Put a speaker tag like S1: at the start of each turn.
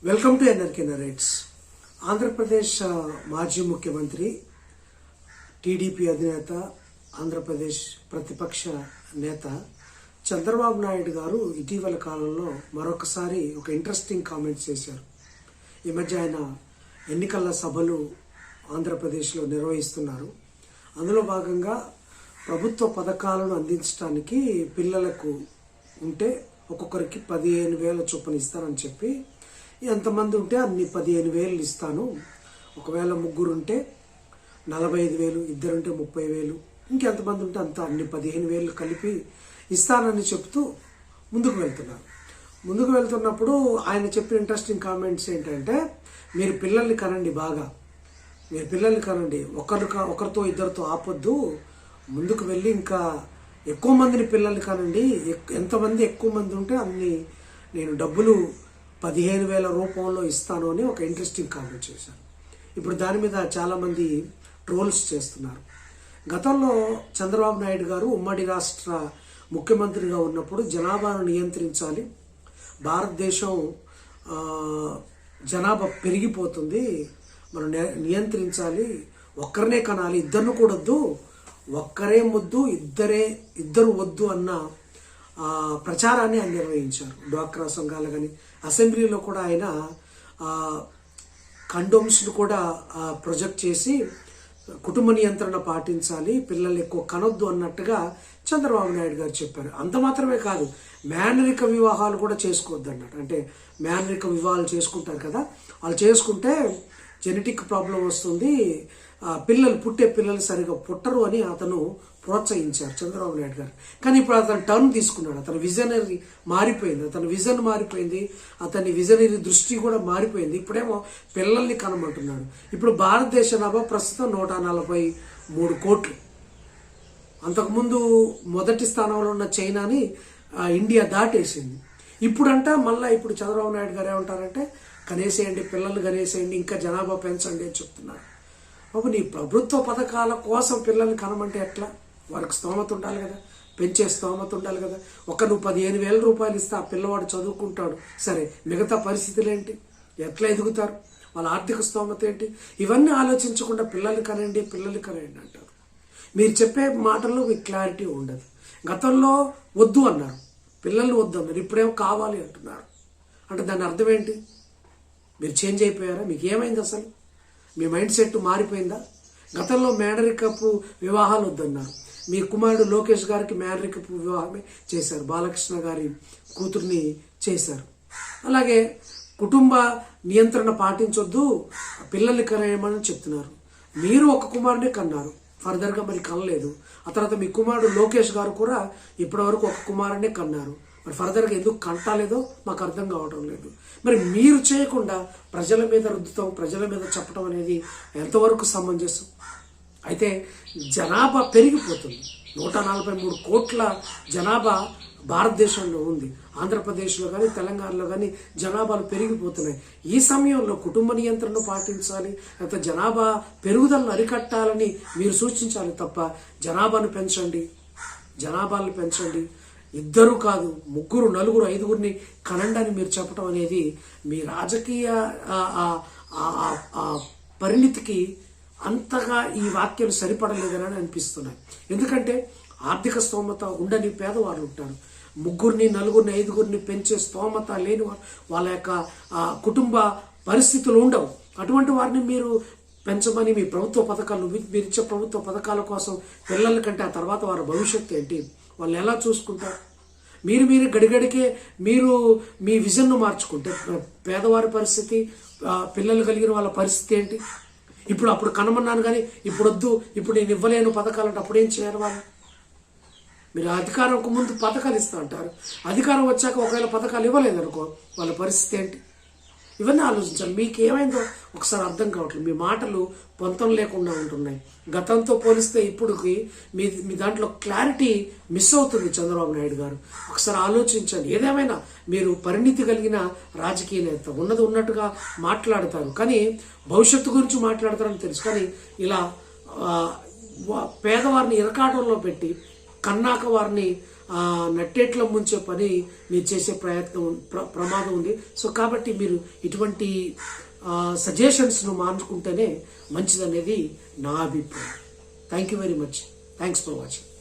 S1: Welcome to NRK narrates. Andhra Pradesh మాజీ ముఖ్యమంత్రి, TDP అధినేత, ఆంధ్రప్రదేశ్ ప్రతిపక్ష నేత చంద్రబాబు నాయుడు గారు ఇటీవల కాలంలో మరొకసారి ఒక ఇంట్రెస్టింగ్ కామెంట్స్ చేశారు. ఈ మధ్య ఆయన ఎన్నికల సభలు ఆంధ్రప్రదేశ్లో నిర్వహిస్తున్నారు. అందులో భాగంగా ప్రభుత్వ పథకాలను అందించడానికి పిల్లలకు ఉంటే ఒక్కొక్కరికి 15,000 చొప్పున ఇస్తానని చెప్పి, ఎంతమంది ఉంటే అన్ని 15,000 ఇస్తాను, ఒకవేళ ముగ్గురు ఉంటే 45,000, ఇద్దరుంటే 30,000, ఇంకెంతమంది ఉంటే అంత అన్ని 15,000 కలిపి ఇస్తానని చెప్తూ ముందుకు వెళ్తున్నప్పుడు ఆయన చెప్పిన ఇంట్రెస్టింగ్ కామెంట్స్ ఏంటంటే, మీరు పిల్లల్ని కనండి, బాగా మీరు పిల్లల్ని కనండి, ఒకరితో ఇద్దరితో ఆపొద్దు, ముందుకు వెళ్ళి ఇంకా ఎక్కువ మందిని పిల్లల్ని కనండి, ఎంతమంది ఎక్కువ మంది ఉంటే అన్ని నేను డబ్బులు 15,000 రూపంలో ఇస్తాను అని ఒక ఇంట్రెస్టింగ్ కామెంట్ చేశారు. ఇప్పుడు దాని మీద చాలామంది ట్రోల్స్ చేస్తున్నారు. గతంలో చంద్రబాబు నాయుడు గారు ఉమ్మడి రాష్ట్ర ముఖ్యమంత్రిగా ఉన్నప్పుడు జనాభాను నియంత్రించాలి, భారతదేశం జనాభా పెరిగిపోతుంది, మనం నియంత్రించాలి, ఒక్కరినే కనాలి, ఇద్దరిని కూడొద్దు, ఒక్కరే ముద్దు ఇద్దరు వద్దు అన్న ప్రచారాన్ని ఆయన నిర్వహించారు. డ్వాక్రా సంఘాలు కానీ అసెంబ్లీలో కూడా ఆయన కండోమ్స్ను కూడా ప్రొజెక్ట్ చేసి కుటుంబ నియంత్రణ పాటించాలి, పిల్లలు ఎక్కువ కనొద్దు అన్నట్టుగా చంద్రబాబు నాయుడు గారు చెప్పారు. అంత మాత్రమే కాదు, మేనరిక వివాహాలు కూడా చేసుకోవద్దు అన్నట్టు. అంటే మేనరిక వివాహాలు చేసుకుంటారు కదా, వాళ్ళు చేసుకుంటే జెనెటిక్ ప్రాబ్లం వస్తుంది, పుట్టే పిల్లలు సరిగా పుట్టరు అని అతను ప్రోత్సహించారు చంద్రబాబు నాయుడు గారు. కానీ ఇప్పుడు అతను టర్న్ తీసుకున్నాడు, అతని విజనరీ మారిపోయింది, అతని విజన్ మారిపోయింది, అతని విజనరీ దృష్టి కూడా మారిపోయింది. ఇప్పుడేమో పిల్లల్ని కనమంటున్నాడు. ఇప్పుడు భారతదేశ జనాభా ప్రస్తుతం 143 కోట్లు. అంతకుముందు మొదటి స్థానంలో ఉన్న చైనాని ఇండియా దాటేసింది. ఇప్పుడు చంద్రబాబు నాయుడు గారు ఏమంటారంటే, కనేసేయండి, పిల్లలు కనేసేయండి, ఇంకా జనాభా పెంచండి అని చెప్తున్నారు. బాబు, నీ ప్రభుత్వ పథకాల కోసం పిల్లల్ని కనమంటే ఎట్లా? వారికి స్తోమత ఉండాలి కదా, పెంచే స్తోమత ఉండాలి కదా. నువ్వు 15,000 రూపాయలు ఇస్తే ఆ పిల్లవాడు చదువుకుంటాడు, సరే, మిగతా పరిస్థితులు ఏంటి? ఎట్లా ఎదుగుతారు? వాళ్ళ ఆర్థిక స్తోమత ఏంటి? ఇవన్నీ ఆలోచించకుండా పిల్లల్ని కనండి అంటారు. మీరు చెప్పే మాటల్లో మీకు క్లారిటీ ఉండదు. గతంలో వద్దు అన్నారు, పిల్లల్ని వద్దు అన్నారు, ఇప్పుడేమో కావాలి అంటున్నారు. అంటే దాని అర్థం ఏంటి? మీరు చేంజ్ అయిపోయారా? మీకు ఏమైంది అసలు? మీ మైండ్ సెట్ మారిపోయిందా? గతంలో మేనరికపు వివాహాలు వద్దన్నారు, మీ కుమారుడు లోకేష్ గారికి మేనరికపు వివాహమే చేశారు, బాలకృష్ణ గారి కూతుర్ని చేశారు. అలాగే కుటుంబ నియంత్రణ పాటించొద్దు, పిల్లల్ని కనేయమని చెప్తున్నారు. మీరు ఒక కుమారుడే కన్నారు, ఫర్దర్గా మరి కనలేదు. ఆ తర్వాత మీ కుమారుడు లోకేష్ గారు కూడా ఇప్పటివరకు ఒక కుమారుడే కన్నారు. మరి ఫర్దర్గా ఎందుకు కంటాలేదో మాకు అర్థం కావటం లేదు. మరి మీరు చేయకుండా ప్రజల మీద రుద్దుతాం, ప్రజల మీద చెప్పడం అనేది ఎంతవరకు సమంజసం? అయితే జనాభా పెరిగిపోతుంది. 143 కోట్ల జనాభా భారతదేశంలో ఉంది. ఆంధ్రప్రదేశ్లో కానీ తెలంగాణలో కానీ జనాభాలు పెరిగిపోతున్నాయి. ఈ సమయంలో కుటుంబ నియంత్రణ పాటించాలి, లేకపోతే జనాభా పెరుగుదలను అరికట్టాలని మీరు సూచించాలి తప్ప జనాభాను పెంచండి, ఇద్దరు కాదు, ముగ్గురు, నలుగురు, ఐదుగురిని కనండని మీరు చెప్పడం అనేది మీ రాజకీయ పరిణితికి అంతగా ఈ వాక్యాలు సరిపడలేదని అనిపిస్తున్నాయి. ఎందుకంటే ఆర్థిక స్తోమత ఉండని పేదవాళ్ళు ఉంటారు, ముగ్గురిని, నలుగురిని, ఐదుగురిని పెంచే స్తోమత లేని వాళ్ళ యొక్క కుటుంబ పరిస్థితులు ఉండవు. అటువంటి వారిని మీరు పెంచమని మీ ప్రభుత్వ పథకాలు, మీరు ఇచ్చే ప్రభుత్వ పథకాల కోసం పిల్లల కంటే ఆ తర్వాత వారి భవిష్యత్తు ఏంటి? వాళ్ళు ఎలా చూసుకుంటారు? మీరు గడిగడికే మీరు మీ విజన్ను మార్చుకుంటే పేదవారి పరిస్థితి, పిల్లలు కలిగిన వాళ్ళ పరిస్థితి ఏంటి? అప్పుడు కనమన్నాను కానీ ఇప్పుడు వద్దు, ఇప్పుడు నేను ఇవ్వలేను పథకాలు అంటే అప్పుడేం చేయాలి వాళ్ళు? మీరు అధికారంకు ముందు పథకాలు ఇస్తూ అంటారు, అధికారం వచ్చాక ఒకవేళ పథకాలు ఇవ్వలేదనుకో వాళ్ళ పరిస్థితి ఏంటి? ఇవన్నీ ఆలోచించాలి. మీకు ఏమైందో ఒకసారి అర్థం కావట్లేదు. మీ మాటలు పొంతం లేకుండా ఉంటున్నాయి. గతంతో పోలిస్తే ఇప్పుడుకి మీ దాంట్లో క్లారిటీ మిస్ అవుతుంది. చంద్రబాబు నాయుడు గారు ఒకసారి ఆలోచించండి. ఏదేమైనా మీరు పరిణితి కలిగిన రాజకీయ నేత, ఉన్నది ఉన్నట్టుగా మాట్లాడతారు, కానీ భవిష్యత్తు గురించి మాట్లాడతారని తెలుసు. కానీ ఇలా పేదవారిని ఇరకాటంలో పెట్టి కన్నాక వారిని నట్టేట్లో ముంచే పని మీరు చేసే ప్రమాదం ఉంది. సో కాబట్టి మీరు ఇటువంటి సజెషన్స్ను మార్చుకుంటేనే మంచిదనేది నా అభిప్రాయం. Thank you very much. Thanks for watching.